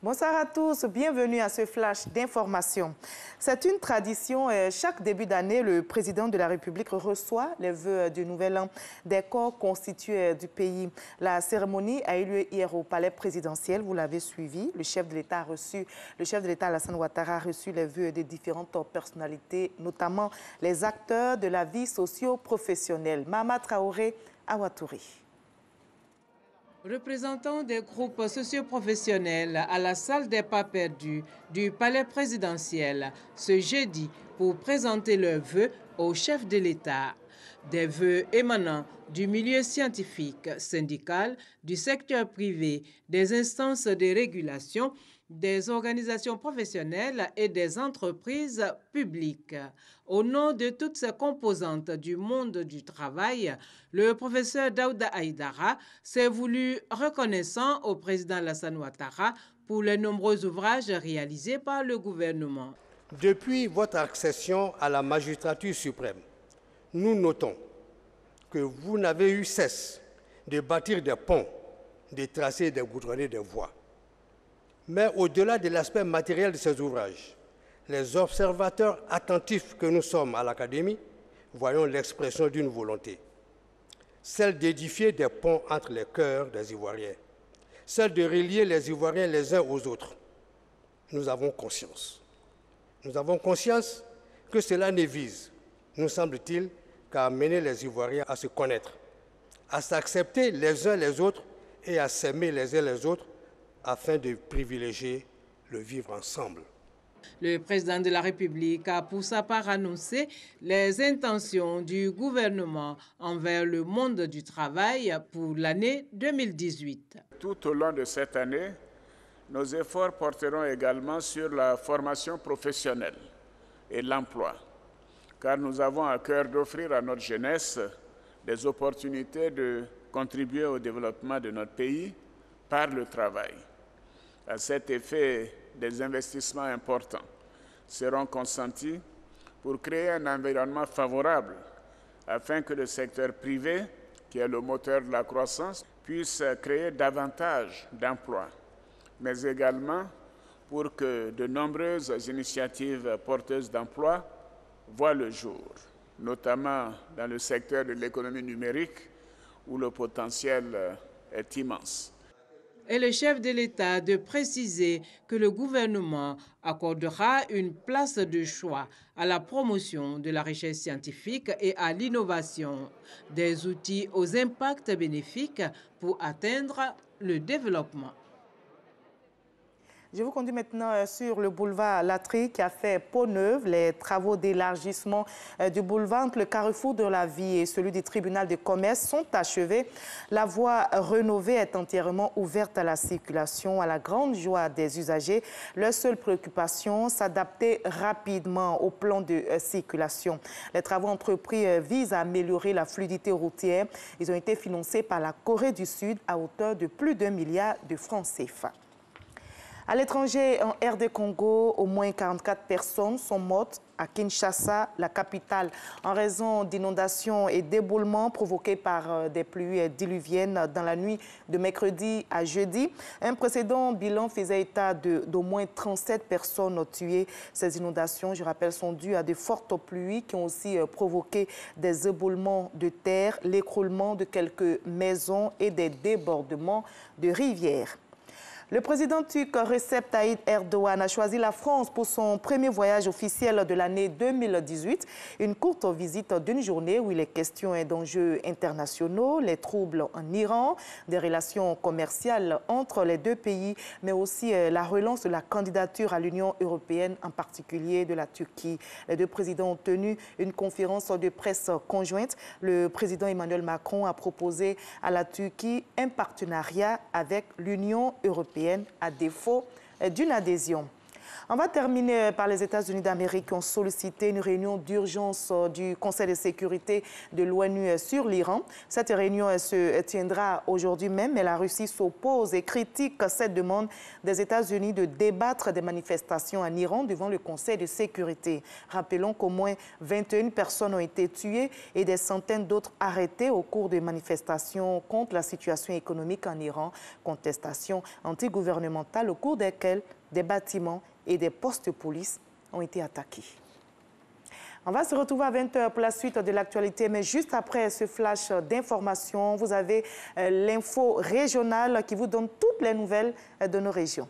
Bonsoir à tous, bienvenue à ce flash d'information. C'est une tradition, chaque début d'année, le président de la République reçoit les vœux du nouvel an des corps constitués du pays. La cérémonie a eu lieu hier au palais présidentiel, vous l'avez suivi. Le chef de l'État Alassane Ouattara a reçu les vœux des différentes personnalités, notamment les acteurs de la vie socio-professionnelle. Mama Traoré à Ouattouri. Représentants des groupes socioprofessionnels à la salle des pas perdus du palais présidentiel ce jeudi pour présenter leurs vœux au chef de l'État. Des vœux émanant du milieu scientifique, syndical, du secteur privé, des instances de régulation, des organisations professionnelles et des entreprises publiques. Au nom de toutes ces composantes du monde du travail, le professeur Daouda Aïdara s'est voulu reconnaissant au président Alassane Ouattara pour les nombreux ouvrages réalisés par le gouvernement. Depuis votre accession à la magistrature suprême, nous notons que vous n'avez eu cesse de bâtir des ponts, de tracer des goudronner des voies. Mais au-delà de l'aspect matériel de ces ouvrages, les observateurs attentifs que nous sommes à l'Académie voyons l'expression d'une volonté, celle d'édifier des ponts entre les cœurs des Ivoiriens, celle de relier les Ivoiriens les uns aux autres. Nous avons conscience que cela ne vise, nous semble-t-il, qu'à amener les Ivoiriens à se connaître, à s'accepter les uns les autres et à s'aimer les uns les autres afin de privilégier le vivre ensemble. Le président de la République a pour sa part annoncé les intentions du gouvernement envers le monde du travail pour l'année 2018. Tout au long de cette année, nos efforts porteront également sur la formation professionnelle et l'emploi, car nous avons à cœur d'offrir à notre jeunesse des opportunités de contribuer au développement de notre pays par le travail. À cet effet, des investissements importants seront consentis pour créer un environnement favorable afin que le secteur privé, qui est le moteur de la croissance, puisse créer davantage d'emplois, mais également pour que de nombreuses initiatives porteuses d'emplois voient le jour, notamment dans le secteur de l'économie numérique où le potentiel est immense. Et le chef de l'État de préciser que le gouvernement accordera une place de choix à la promotion de la recherche scientifique et à l'innovation, des outils aux impacts bénéfiques pour atteindre le développement. Je vous conduis maintenant sur le boulevard Latry qui a fait peau neuve. Les travaux d'élargissement du boulevard entre le carrefour de la Vie et celui du tribunal de commerce sont achevés. La voie rénovée est entièrement ouverte à la circulation, à la grande joie des usagers. Leur seule préoccupation, s'adapter rapidement au plan de circulation. Les travaux entrepris visent à améliorer la fluidité routière. Ils ont été financés par la Corée du Sud à hauteur de plus d'1 milliard de francs CFA. À l'étranger, en RD Congo, au moins 44 personnes sont mortes à Kinshasa, la capitale, en raison d'inondations et d'éboulements provoqués par des pluies diluviennes dans la nuit de mercredi à jeudi. Un précédent bilan faisait état d'au moins 37 personnes tuées. Ces inondations, je rappelle, sont dues à de fortes pluies qui ont aussi provoqué des éboulements de terre, l'écroulement de quelques maisons et des débordements de rivières. Le président turc Recep Tayyip Erdogan a choisi la France pour son premier voyage officiel de l'année 2018. Une courte visite d'une journée où il est question d'enjeux internationaux, les troubles en Iran, des relations commerciales entre les deux pays, mais aussi la relance de la candidature à l'Union européenne, en particulier de la Turquie. Les deux présidents ont tenu une conférence de presse conjointe. Le président Emmanuel Macron a proposé à la Turquie un partenariat avec l'Union européenne à défaut d'une adhésion. On va terminer par les États-Unis d'Amérique qui ont sollicité une réunion d'urgence du Conseil de sécurité de l'ONU sur l'Iran. Cette réunion se tiendra aujourd'hui même, mais la Russie s'oppose et critique cette demande des États-Unis de débattre des manifestations en Iran devant le Conseil de sécurité. Rappelons qu'au moins 21 personnes ont été tuées et des centaines d'autres arrêtées au cours de manifestations contre la situation économique en Iran, contestations antigouvernementales au cours desquelles des bâtiments et des postes de police ont été attaqués. On va se retrouver à 20 h pour la suite de l'actualité, mais juste après ce flash d'informations, vous avez l'info régionale qui vous donne toutes les nouvelles de nos régions.